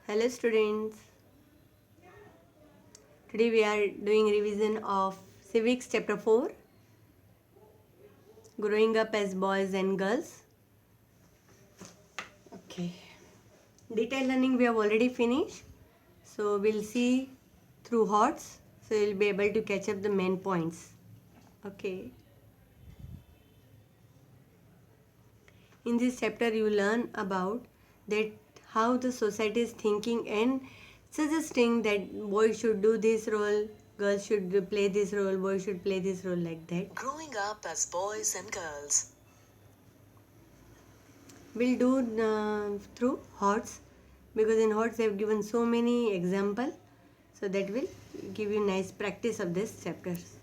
Hello students, today we are doing revision of Civics chapter 4, Growing Up as Boys and Girls. Okay, detailed learning we have already finished, so we'll see through HOTS, so you'll be able to catch up the main points. Okay, in this chapter you learn about that how the society is thinking and suggesting that boys should do this role, girls should play this role, boys should play this role, like that. Growing up as boys and girls. We'll do through HOTS, because in HOTS they have given so many examples, so that will give you nice practice of this chapters.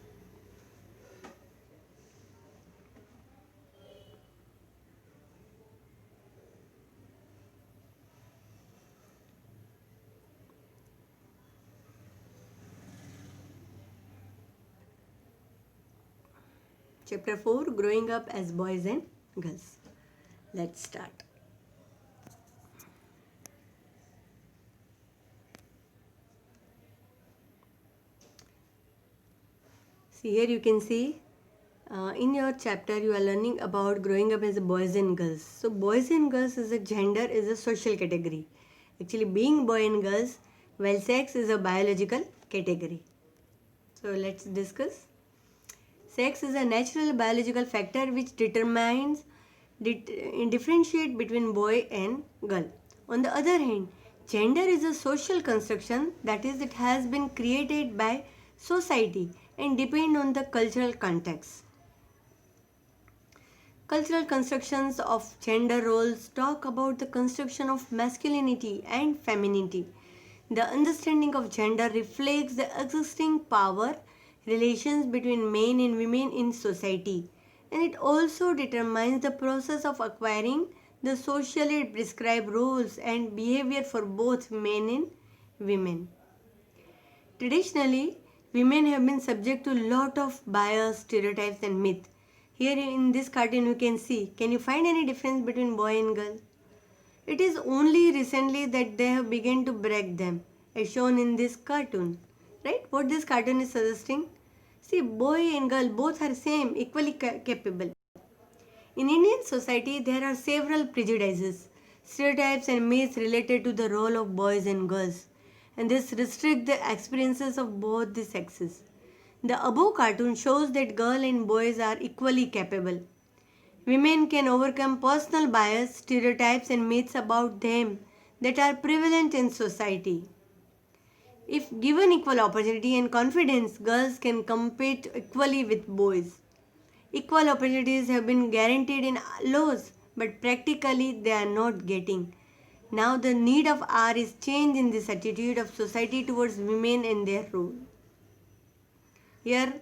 Chapter 4, Growing Up as Boys and Girls. Let's start. See, here you can see in your chapter you are learning about growing up as boys and girls. So boys and girls is a gender, is a social category. Actually being boy and girls, while sex is a biological category. So let's discuss. Sex is a natural biological factor which determines differentiate between boy and girl. On the other hand, gender is a social construction, that is, it has been created by society and depend on the cultural context. Cultural constructions of gender roles talk about the construction of masculinity and femininity. The understanding of gender reflects the existing power relations between men and women in society, and it also determines the process of acquiring the socially prescribed roles and behavior for both men and women. Traditionally, women have been subject to lot of bias, stereotypes and myth. Here in this cartoon you can see, can you find any difference between boy and girl? It is only recently that they have begun to break them, as shown in this cartoon. Right? What this cartoon is suggesting? See, boy and girl both are same, equally capable. In Indian society, there are several prejudices, stereotypes and myths related to the role of boys and girls, and this restrict the experiences of both the sexes. The above cartoon shows that girls and boys are equally capable. Women can overcome personal bias, stereotypes and myths about them that are prevalent in society. If given equal opportunity and confidence, girls can compete equally with boys. Equal opportunities have been guaranteed in laws, but practically they are not getting. Now the need of hour is change in this attitude of society towards women and their role. Here,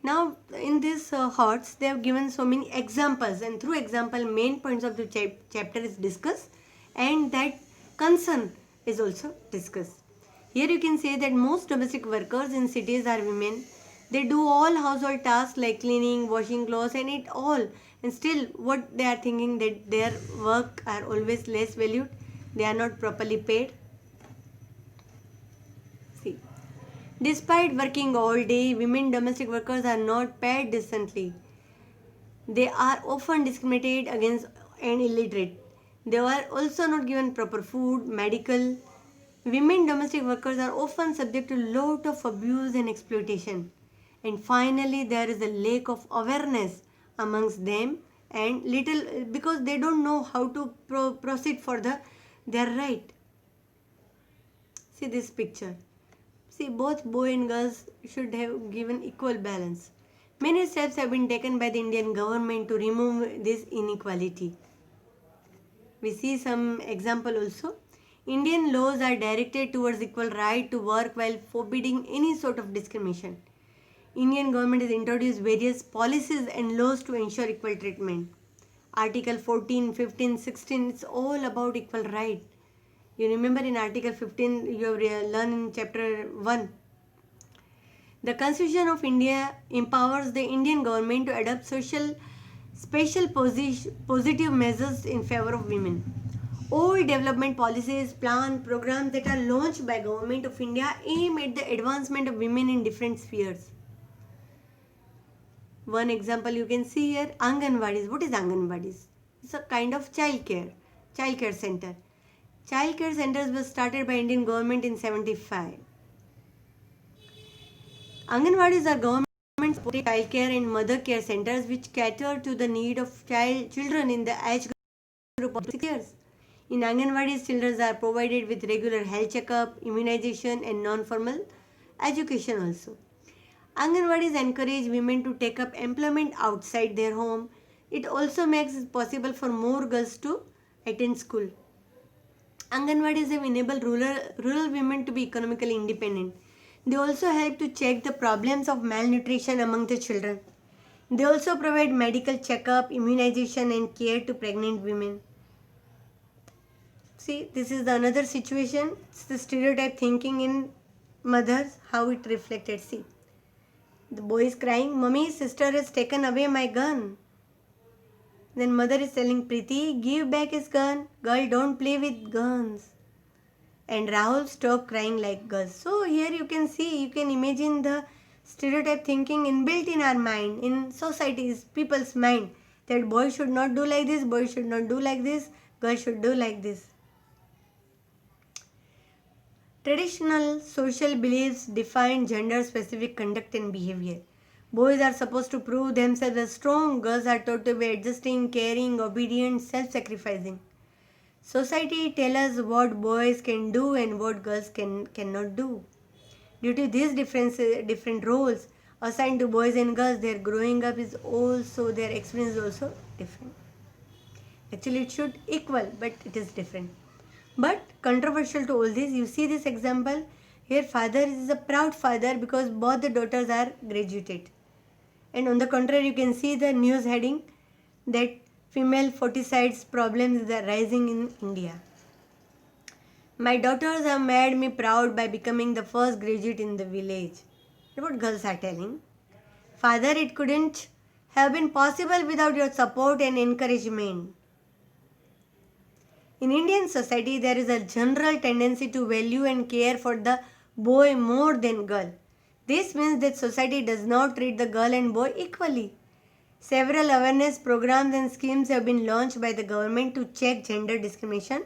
now in this HOTS, they have given so many examples, and through example, main points of the chapter is discussed, and that concern is also discussed. Here you can say that most domestic workers in cities are women. They do all household tasks like cleaning, washing clothes and it all. And still what they are thinking, that their work are always less valued. They are not properly paid. See, despite working all day, women domestic workers are not paid decently. They are often discriminated against and illiterate. They are also not given proper food, medical. Women domestic workers are often subject to lot of abuse and exploitation. And finally, there is a lack of awareness amongst them, and little because they don't know how to proceed for their right. See this picture. See, both boy and girls should have given equal balance. Many steps have been taken by the Indian government to remove this inequality. We see some example also. Indian laws are directed towards equal right to work while forbidding any sort of discrimination. Indian government has introduced various policies and laws to ensure equal treatment. Article 14, 15, 16, it's all about equal right. You remember in Article 15, you have learned in chapter 1. The Constitution of India empowers the Indian government to adopt special positive measures in favor of women. All development policies, plan, programs that are launched by Government of India aim at the advancement of women in different spheres. One example you can see here, Anganwadis. What is Anganwadis? It's a kind of childcare center. Childcare centers were started by Indian government in 75. Anganwadis are government supported childcare and mother care centers which cater to the need of children in the age group of 6 years. In Anganwadis, children are provided with regular health checkup, immunization and non-formal education also. Anganwadis encourage women to take up employment outside their home. It also makes it possible for more girls to attend school. Anganwadis have enabled rural women to be economically independent. They also help to check the problems of malnutrition among the children. They also provide medical checkup, immunization and care to pregnant women. See, this is the another situation. It's the stereotype thinking in mothers, how it reflected. See, the boy is crying, "Mummy, sister has taken away my gun." Then mother is telling Preeti, "Give back his gun. Girl, don't play with guns." And Rahul, "Stop crying like girls." So here you can see, you can imagine the stereotype thinking inbuilt in our mind, in society's, people's mind, that boy should not do like this, boy should not do like this, girl should do like this. Traditional social beliefs define gender-specific conduct and behavior. Boys are supposed to prove themselves as strong, girls are taught to be adjusting, caring, obedient, self-sacrificing. Society tells us what boys can do and what girls cannot do. Due to these different roles assigned to boys and girls, their growing up is also, their experience is also different. Actually, it should equal, but it is different. But controversial to all this, you see this example here. Father is a proud father because both the daughters are graduated. And on the contrary, you can see the news heading that female foeticides problems are rising in India. My daughters have made me proud by becoming the first graduate in the village. What girls are telling. Father, it couldn't have been possible without your support and encouragement. In Indian society, there is a general tendency to value and care for the boy more than girl. This means that society does not treat the girl and boy equally. Several awareness programs and schemes have been launched by the government to check gender discrimination,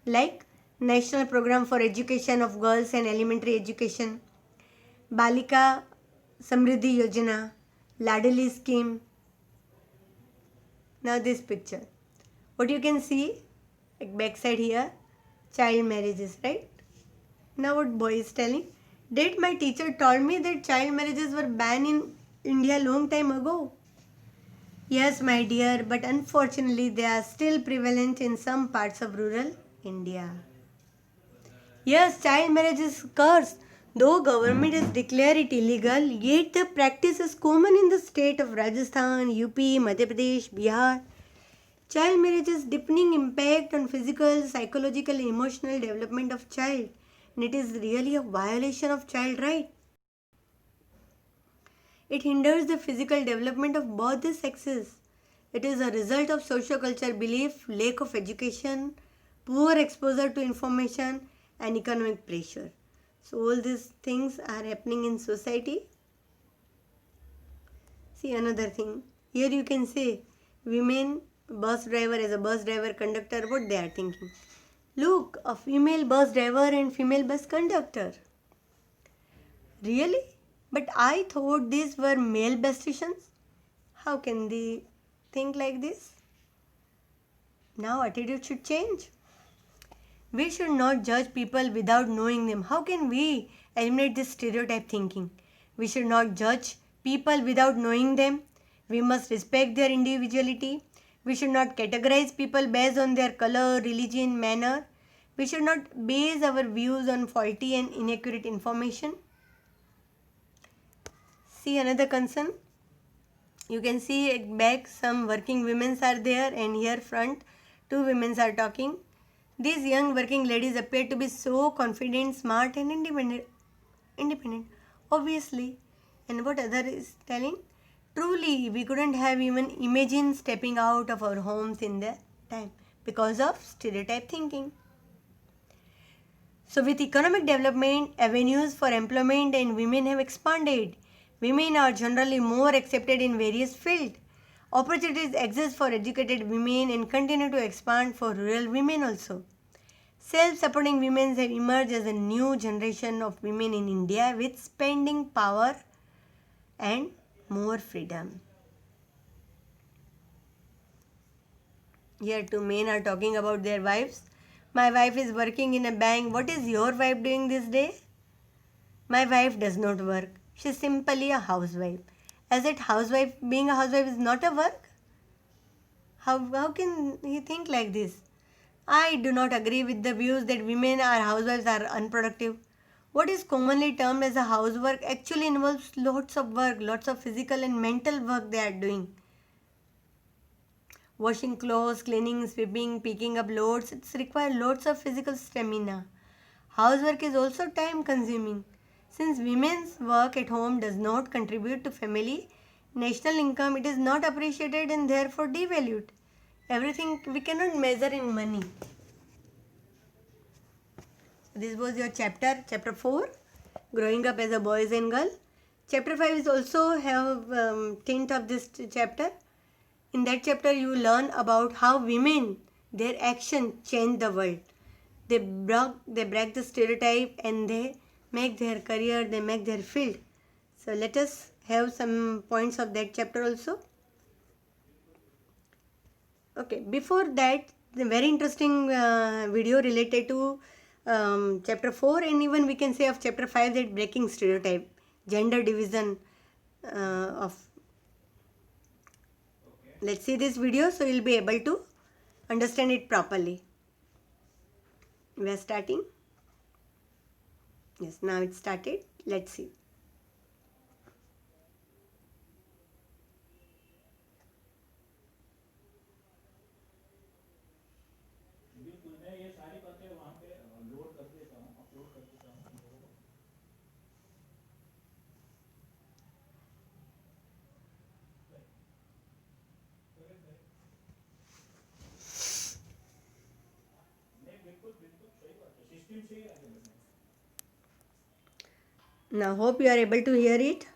like National Program for Education of Girls and Elementary Education, Balika Samriddhi Yojana, Ladali scheme. Now this picture. What you can see, backside here, child marriages, right? Now what boy is telling? Dad, my teacher told me that child marriages were banned in India long time ago. Yes, my dear, but unfortunately they are still prevalent in some parts of rural India. Yes, child marriage is cursed. Though government has declared it illegal, yet the practice is common in the state of Rajasthan, UP, Madhya Pradesh, Bihar. Child marriage has deepening impact on physical, psychological, and emotional development of child, and it is really a violation of child right. It hinders the physical development of both the sexes. It is a result of socio-cultural belief, lack of education, poor exposure to information, and economic pressure. So all these things are happening in society. See another thing. Here you can say women bus driver, as a bus driver conductor, what they are thinking. Look, a female bus driver and female bus conductor. Really? But I thought these were male bus stations. How can they think like this? Now attitude should change. We should not judge people without knowing them. How can we eliminate this stereotype thinking? We should not judge people without knowing them. We must respect their individuality. We should not categorize people based on their color, religion, manner. We should not base our views on faulty and inaccurate information. See another concern. You can see back some working women are there, and here front two women are talking. These young working ladies appear to be so confident, smart and independent. Obviously. And what other is telling? Truly, we couldn't have even imagined stepping out of our homes in that time. because of stereotype thinking. So with economic development, avenues for employment and women have expanded. Women are generally more accepted in various fields. Opportunities exist for educated women and continue to expand for rural women also. Self-supporting women have emerged as a new generation of women in India with spending power and more freedom. Here two men are talking about their wives. My wife is working in a bank. What is your wife doing this day? My wife does not work. She is simply a housewife. As it housewife, being a housewife is not a work? How can he think like this? I do not agree with the views that women or housewives are unproductive. What is commonly termed as a housework actually involves lots of work, lots of physical and mental work they are doing. Washing clothes, cleaning, sweeping, picking up loads, it's require lots of physical stamina. Housework is also time consuming. Since women's work at home does not contribute to family national income, it is not appreciated and therefore devalued. Everything we cannot measure in money. This was your chapter 4, growing up as a boys and girl. Chapter 5 is also have tint of this chapter. In that chapter you learn about how women, their action change the world. They break the stereotype and they make their career, they make their field. So let us have some points of that chapter also. Okay, before that, the very interesting video related to chapter 4 and even we can say of chapter 5, that breaking stereotype, gender division of. Let's see this video so you'll be able to understand it properly. We are starting. Yes, now it started. Let's see. Now hope you are able to hear it.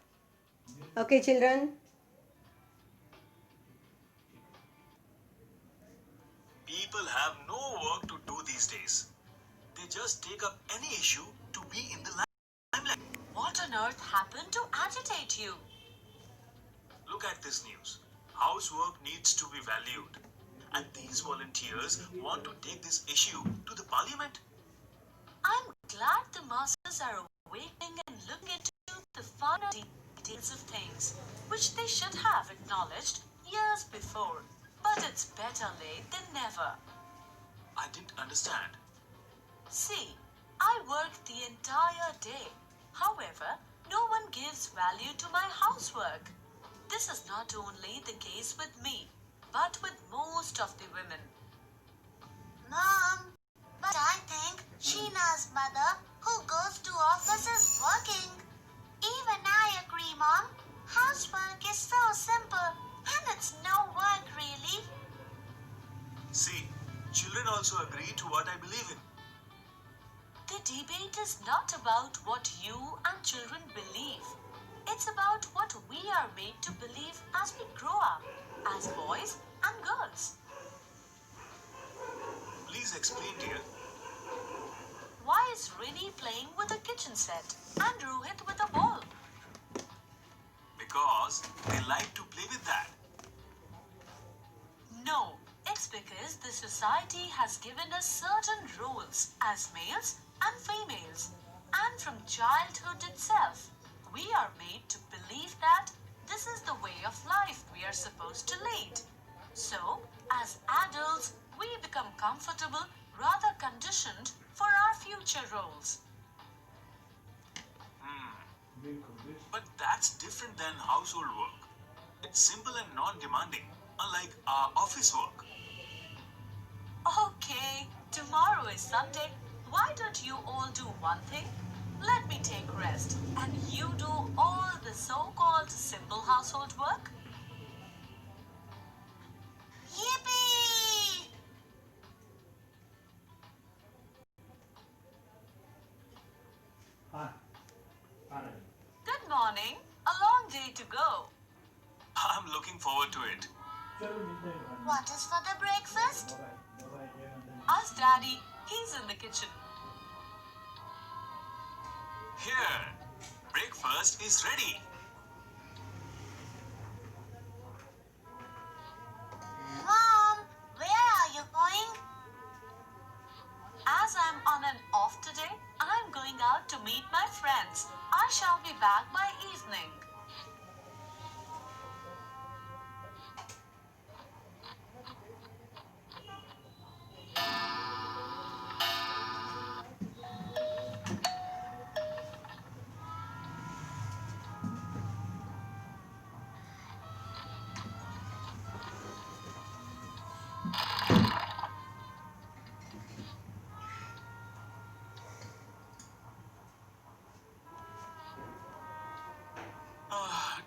Okay, children. People have no work to do these days. They just take up any issue to be in the limelight. What on earth happened to agitate you? Look at this news. Housework needs to be valued. And these volunteers want to take this issue to the parliament. I'm glad the masses are awakening and looking into the finer details of things, which they should have acknowledged years before. But it's better late than never. I didn't understand. See, I work the entire day. However, no one gives value to my housework. This is not only the case with me, but with most of the women. Mom, but I think Sheena's mother, who goes to office, is working. Even I agree, Mom. Housework is so simple, and it's no work really. See, children also agree to what I believe in. The debate is not about what you and children believe. It's about what we are made to believe as we grow up, as boys and girls. Please explain, dear. Why is Rini playing with a kitchen set and Rohit with a ball? Because they like to play with that. No, it's because the society has given us certain roles as males and females. And from childhood itself, we are made to believe that this is the way of life we are supposed to lead. So, as adults, we become comfortable, rather conditioned for our future roles. But that's different than household work. It's simple and non-demanding, unlike our office work. Okay, tomorrow is Sunday. Why don't you all do one thing? Let me take rest and you do all the so-called simple household work. Yippee! Good morning. A long day to go. I'm looking forward to it. What is for the breakfast? Ask Daddy. He's in the kitchen. Here, breakfast is ready. Mom, where are you going? As I'm on an off today, I'm going out to meet my friends. I shall be back by evening.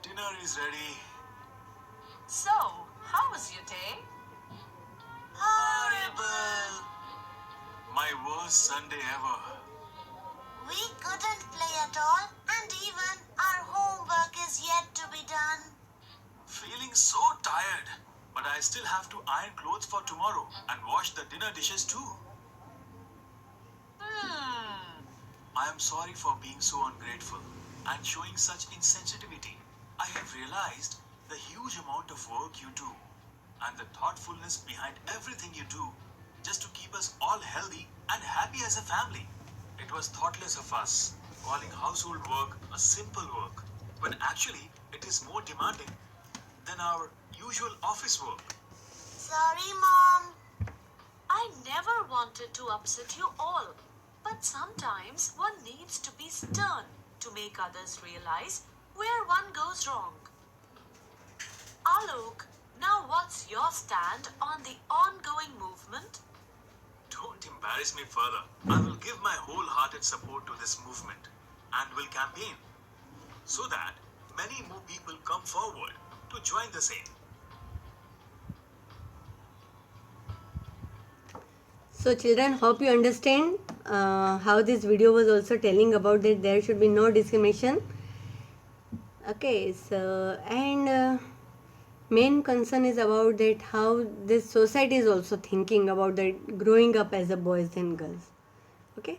Dinner is ready. So, how was your day? Horrible. My worst Sunday ever. We couldn't play at all, and even our homework is yet to be done. Feeling so tired. But I still have to iron clothes for tomorrow and wash the dinner dishes too. I am sorry for being so ungrateful and showing such insensitivity. I have realized the huge amount of work you do and the thoughtfulness behind everything you do just to keep us all healthy and happy as a family. It was thoughtless of us calling household work a simple work when actually it is more demanding than our usual office work. Sorry, Mom. I never wanted to upset you all, but sometimes one needs to be stern to make others realize where one goes wrong. Alok, now what's your stand on the ongoing movement? Don't embarrass me further. I will give my wholehearted support to this movement and will campaign so that many more people come forward to join the same. So children, hope you understand how this video was also telling about that there should be no discrimination. Okay, so and main concern is about that how this society is also thinking about that growing up as a boys and girls. Okay.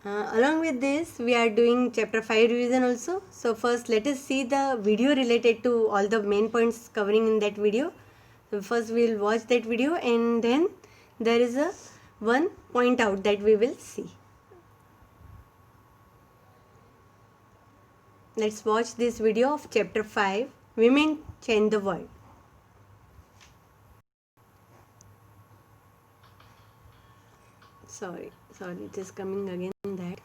Along with this, we are doing chapter 5 revision also. So first let us see the video related to all the main points covering in that video. So first we will watch that video and then there is a one point out that we will see. Let's watch this video of chapter 5, Women Change the World. Sorry, it is coming again that.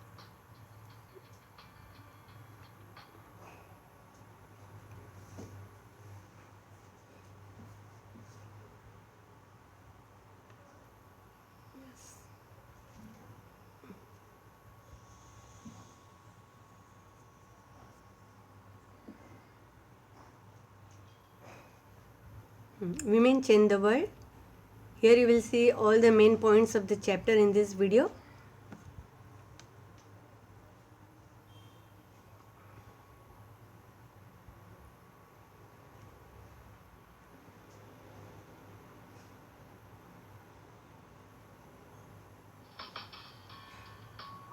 Women Change the World. Here you will see all the main points of the chapter in this video.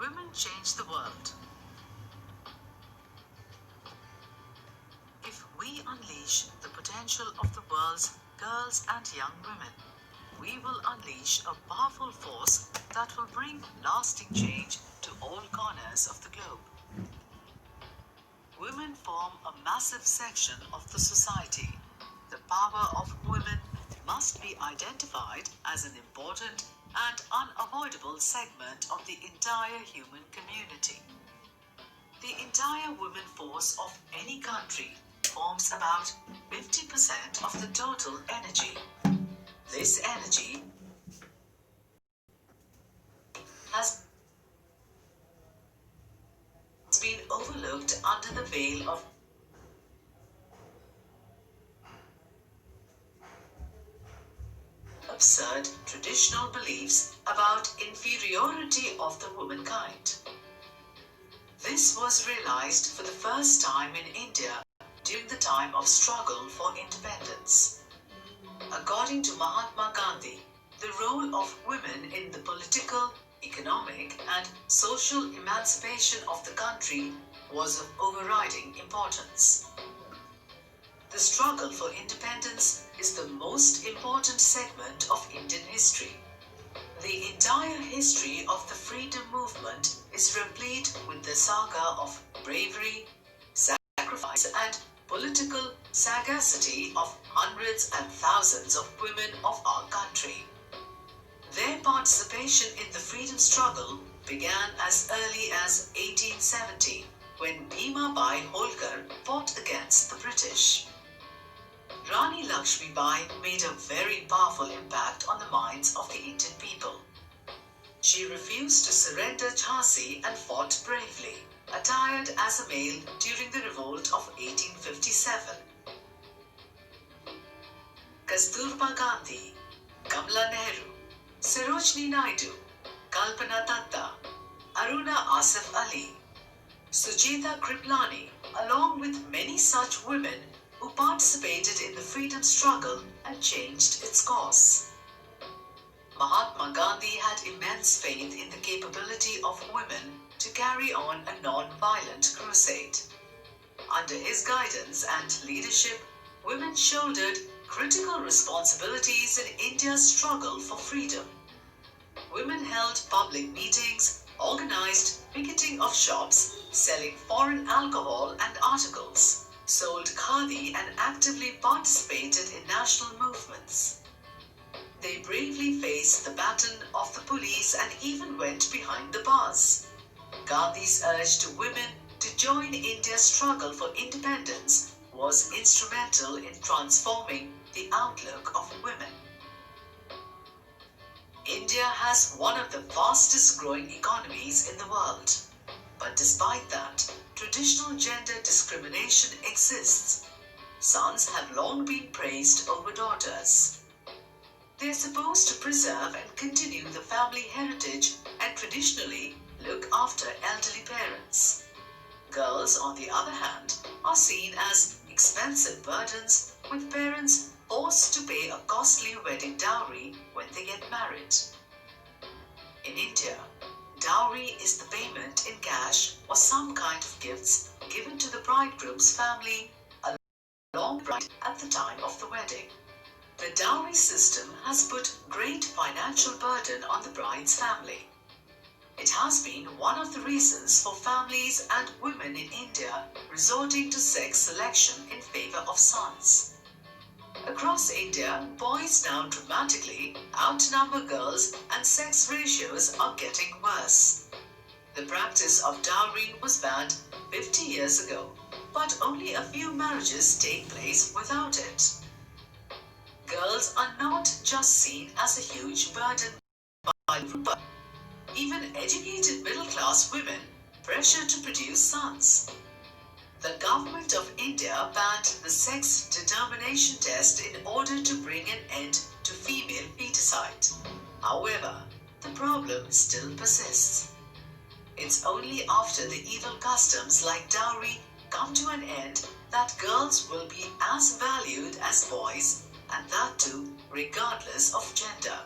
Women change the world. If we unleash the potential of the world's girls and young women, we will unleash a powerful force that will bring lasting change to all corners of the globe. Women form a massive section of the society. The power of women must be identified as an important and unavoidable segment of the entire human community. The entire women force of any country forms about 50% of the total energy. This energy has been overlooked under the veil of absurd traditional beliefs about inferiority of the womankind. This was realized for the first time in India during the time of struggle for independence. According to Mahatma Gandhi, the role of women in the political, economic, and social emancipation of the country was of overriding importance. The struggle for independence is the most important segment of Indian history. The entire history of the freedom movement is replete with the saga of bravery, sacrifice, and political sagacity of hundreds and thousands of women of our country. Their participation in the freedom struggle began as early as 1870 when Bhima Bai Holkar fought against the British. Rani Lakshmi Bai made a very powerful impact on the minds of the Indian people. She refused to surrender Jhansi and fought bravely, attired as a male during the revolt of 1857. Kasturba Gandhi, Kamala Nehru, Sarojini Naidu, Kalpana Datta, Aruna Asif Ali, Sucheta Kriplani, along with many such women who participated in the freedom struggle and changed its course. Mahatma Gandhi had immense faith in the capability of women to carry on a non-violent crusade. Under his guidance and leadership, women shouldered critical responsibilities in India's struggle for freedom. Women held public meetings, organized picketing of shops, selling foreign alcohol and articles, sold khadi, and actively participated in national movements. They bravely faced the baton of the police and even went behind the bars. Gandhi's urge to women to join India's struggle for independence was instrumental in transforming the outlook of women. India has one of the fastest growing economies in the world. But despite that, traditional gender discrimination exists. Sons have long been praised over daughters. They are supposed to preserve and continue the family heritage and traditionally look after elderly parents. Girls, on the other hand, are seen as expensive burdens, with parents forced to pay a costly wedding dowry when they get married. In India, dowry is the payment in cash or some kind of gifts given to the bridegroom's family along with the bride at the time of the wedding. The dowry system has put great financial burden on the bride's family. It has been one of the reasons for families and women in India resorting to sex selection in favor of sons. Across India, boys now dramatically outnumber girls and sex ratios are getting worse. The practice of dowry was banned 50 years ago, but only a few marriages take place without it. Girls are not just seen as a huge burden by the even educated middle-class women pressure to produce sons. The government of India banned the sex determination test in order to bring an end to female feticide. However, the problem still persists. It's only after the evil customs like dowry come to an end that girls will be as valued as boys, and that too regardless of gender.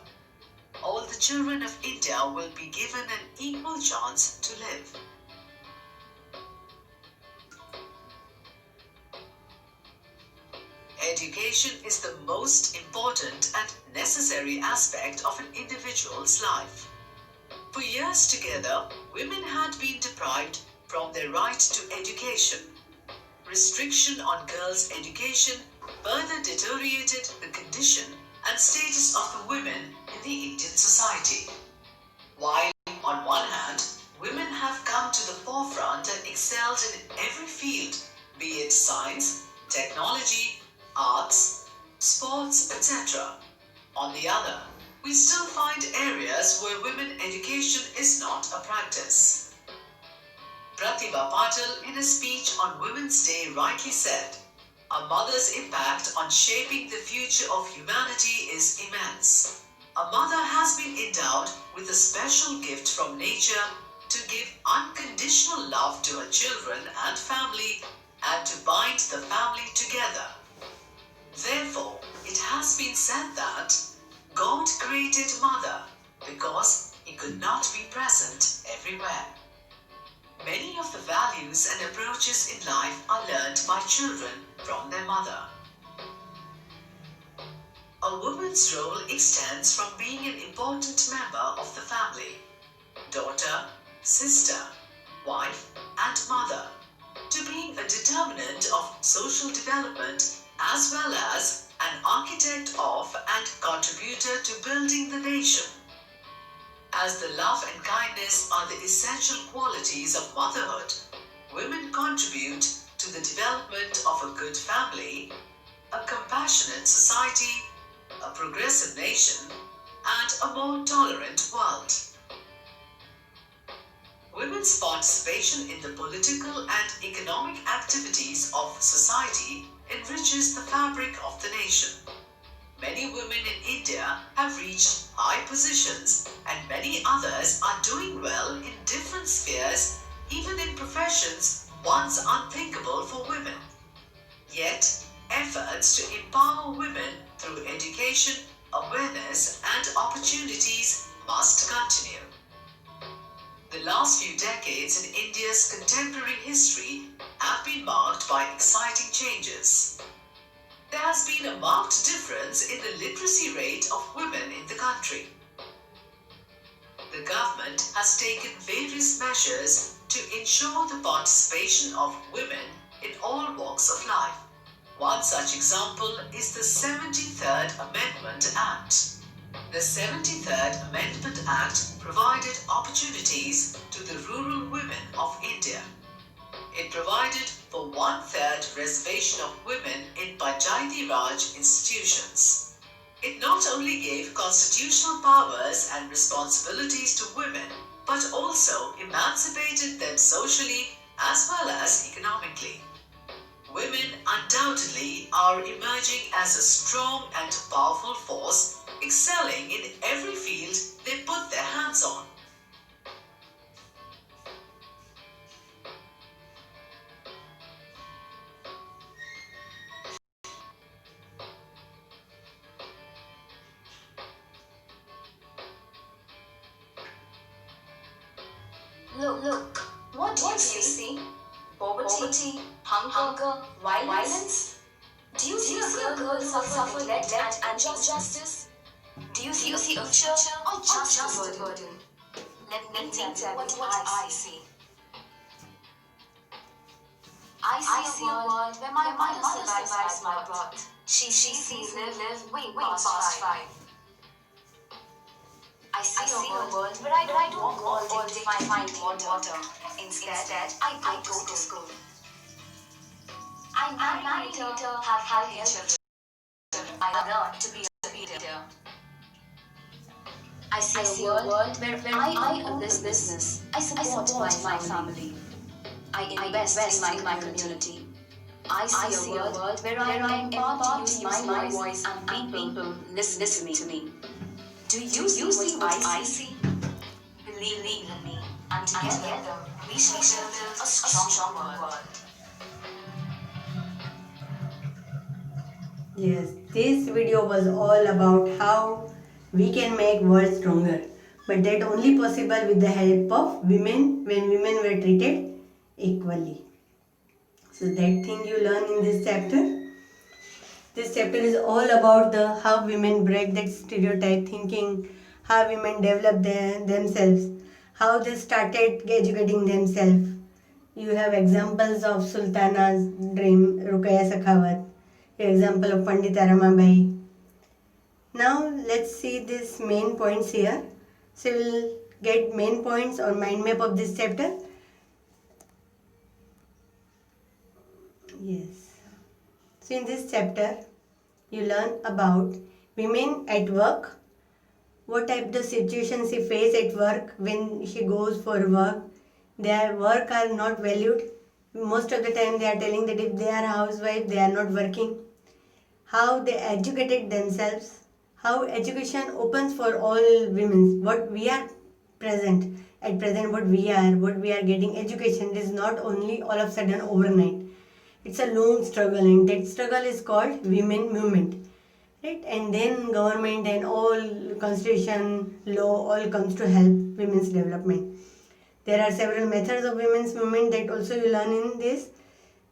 All the children of India will be given an equal chance to live. Education is the most important and necessary aspect of an individual's life. For years together, women had been deprived from their right to education. Restriction on girls' education further deteriorated the condition and status of the women in the Indian society. While, on one hand, women have come to the forefront and excelled in every field, be it science, technology, arts, sports, etc. On the other, we still find areas where women education is not a practice. Pratibha Patil, in a speech on Women's Day, rightly said, "A mother's impact on shaping the future of humanity is immense. A mother has been endowed with a special gift from nature to give unconditional love to her children and family and to bind the family together. Therefore, it has been said that God created mother because he could not be present everywhere. Many of the values and approaches in life are learned by children from their mother. A woman's role extends from being an important member of the family, daughter, sister, wife, and mother, to being a determinant of social development as well as an architect of and contributor to building the nation. As the love and kindness are the essential qualities of motherhood, women contribute to the development of a good family, a compassionate society, a progressive nation, and a more tolerant world. Women's participation in the political and economic activities of society enriches the fabric of the nation. Many women in India have reached high positions and many others are doing well in different spheres, even in professions once unthinkable for women. Yet, efforts to empower women through education, awareness, and opportunities must continue. The last few decades in India's contemporary history have been marked by exciting changes. There has been a marked difference in the literacy rate of women in the country. The government has taken various measures to ensure the participation of women in all walks of life. One such example is the 73rd Amendment Act. The 73rd Amendment Act provided opportunities to the rural women of India. It provided for 1/3 reservation of women in Panchayati Raj institutions. It not only gave constitutional powers and responsibilities to women, but also emancipated them socially as well as economically. Women undoubtedly are emerging as a strong and powerful force, excelling in every field they put their hands on. Look, what do you see? Poverty, hunger, violence? Do you see a girl suffer neglect and injustice? Do you see a future or just a burden? Let me tell you what I see. I see a world where my mother survives my birth. She sees me live way past 5. I see a world where I don't walk all day to find water. Instead, I go to school. I marry later, have healthy children. I learn to be a leader. I see a world where I own this business. I support my family. I invest in my community. I see a world where I am empowered to use my voice and people listen to me. Do you see what I see? Believe in me, and together we shall build a strong world. Yes, this video was all about how we can make world stronger, but that only possible with the help of women when women were treated equally. So that thing you learn in this chapter. This chapter is all about the how women break that stereotype thinking, how women develop themselves, how they started educating themselves. You have examples of Sultana's dream, Ruqayya Sakhawat, example of Pandita Ramabai. Now let's see these main points here. So we'll get main points or mind map of this chapter. Yes. So in this chapter, you learn about women at work, what type of situations she face at work when she goes for work. Their work are not valued. Most of the time they are telling that if they are housewife, they are not working. How they educated themselves, how education opens for all women, what we are present at present what we are getting education, it is not only all of a sudden overnight. It's a long struggle, and that struggle is called women movement, right? And then government and all constitution law all comes to help women's development. There are several methods of women's movement that also you learn in this,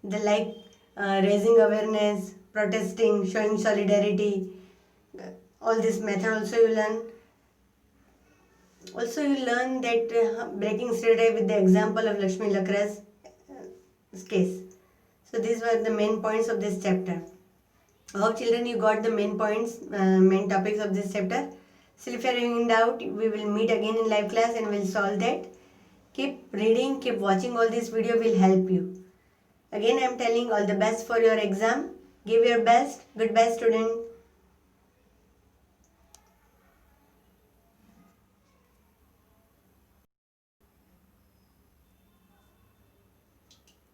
the like raising awareness, protesting, showing solidarity. All this method also you learn. Also you learn that breaking stereotype with the example of Lakshmi Lakra's case. So these were the main points of this chapter. I hope children you got the main points, main topics of this chapter. Still if you are in doubt, we will meet again in live class and we'll solve that. Keep reading, keep watching all this video will help you. Again I am telling all the best for your exam. Give your best. Goodbye student.